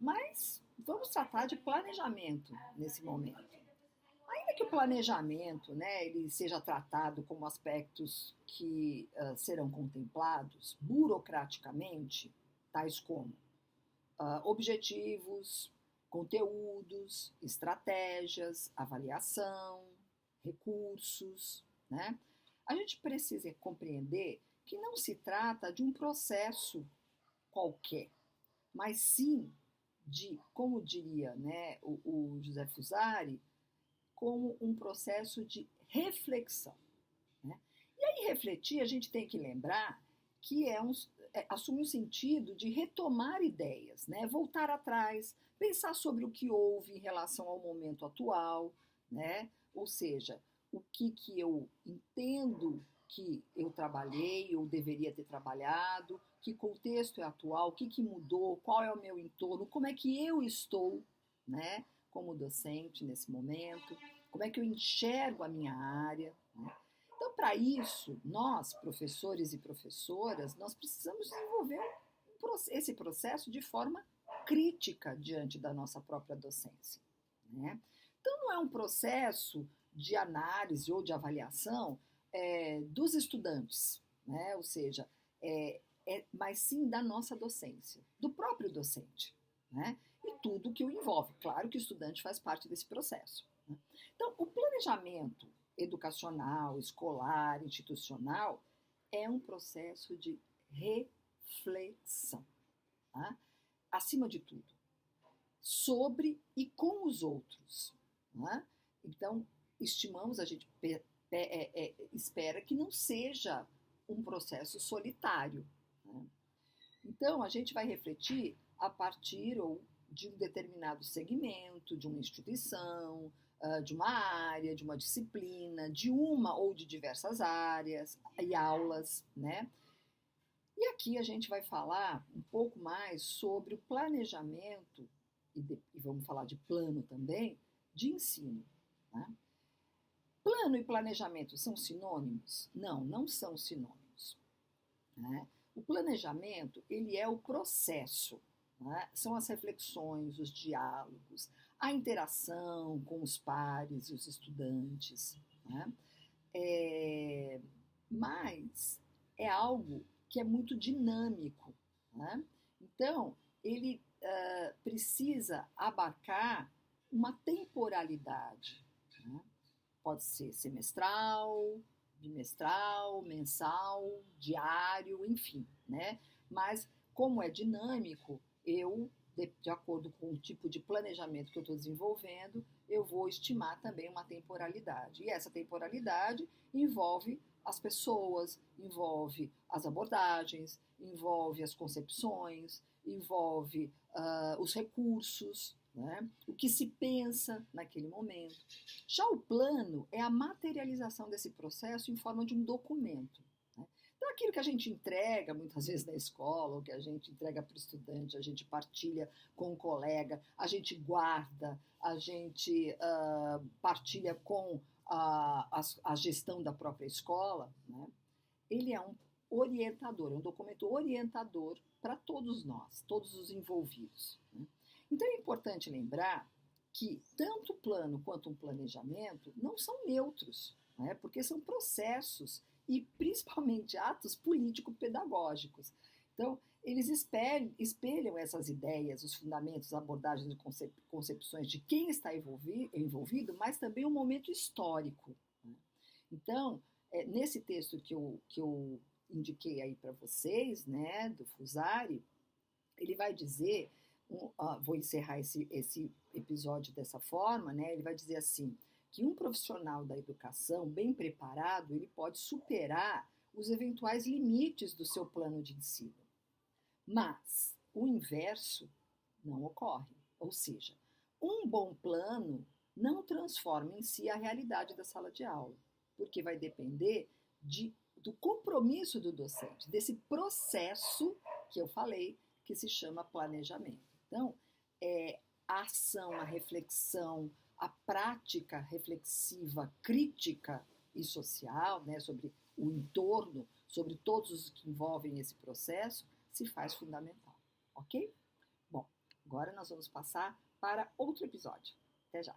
Mas vamos tratar de planejamento nesse momento. Ainda que o planejamento, né, ele seja tratado como aspectos que serão contemplados burocraticamente, tais como objetivos, conteúdos, estratégias, avaliação, recursos, né? A gente precisa compreender que não se trata de um processo qualquer, mas sim de, como diria, né, o José Fusari, como um processo de reflexão, né? E aí refletir, a gente tem que lembrar que assume o sentido de retomar ideias, né? Voltar atrás, pensar sobre o que houve em relação ao momento atual, né? Ou seja, o que eu entendo que eu trabalhei ou deveria ter trabalhado, que contexto é atual, que mudou, qual é o meu entorno, como é que eu estou, né, como docente nesse momento, como é que eu enxergo a minha área, né? Então, para isso, nós, professores e professoras, nós precisamos desenvolver esse processo de forma crítica diante da nossa própria docência, né? Então, não é um processo de análise ou de avaliação dos estudantes, né? Ou seja, mas sim da nossa docência, do próprio docente, né? E tudo que o envolve. Claro que o estudante faz parte desse processo, né? Então, o planejamento educacional, escolar, institucional é um processo de reflexão, tá? Acima de tudo, sobre e com os outros, né? Então, estimamos, a gente espera que não seja um processo solitário, né? Então, a gente vai refletir a partir ou de um determinado segmento, de uma instituição, de uma área, de uma disciplina, de uma ou de diversas áreas e aulas, né? E aqui a gente vai falar um pouco mais sobre o planejamento, e vamos falar de plano também, de ensino, né? Plano e planejamento são sinônimos? Não, não são sinônimos, né? O planejamento, ele é o processo, né? São as reflexões, os diálogos, a interação com os pares e os estudantes, né? Mas é algo que é muito dinâmico, né? Então, ele precisa abarcar uma temporalidade, né? Pode ser semestral, bimestral, mensal, diário, enfim, né? Mas como é dinâmico, de acordo com o tipo de planejamento que eu estou desenvolvendo, eu vou estimar também uma temporalidade. E essa temporalidade envolve as pessoas, envolve as abordagens, envolve as concepções, envolve os recursos, né? O que se pensa naquele momento. Já o plano é a materialização desse processo em forma de um documento, né? Então, aquilo que a gente entrega muitas vezes na escola, ou que a gente entrega para o estudante, a gente partilha com um colega, a gente guarda, a gente partilha com a gestão da própria escola, né? Ele é um orientador, é um documento orientador para todos nós, todos os envolvidos, né? Então é importante lembrar que tanto o plano quanto o planejamento não são neutros, né? Porque são processos e principalmente atos político-pedagógicos. Então, eles espelham essas ideias, os fundamentos, abordagens e concepções de quem está envolvido, mas também um momento histórico, né? Então, nesse texto que eu indiquei aí para vocês, né, do Fusari, ele vai dizer, vou encerrar esse episódio dessa forma, né, ele vai dizer assim, que um profissional da educação bem preparado, ele pode superar os eventuais limites do seu plano de ensino. Mas o inverso não ocorre. Ou seja, um bom plano não transforma em si a realidade da sala de aula, porque vai depender do compromisso do docente, desse processo que eu falei, que se chama planejamento. Então, a ação, a reflexão, a prática reflexiva, crítica e social, né, sobre o entorno, sobre todos os que envolvem esse processo, se faz fundamental, ok? Bom, Agora nós vamos passar para outro episódio. Até já!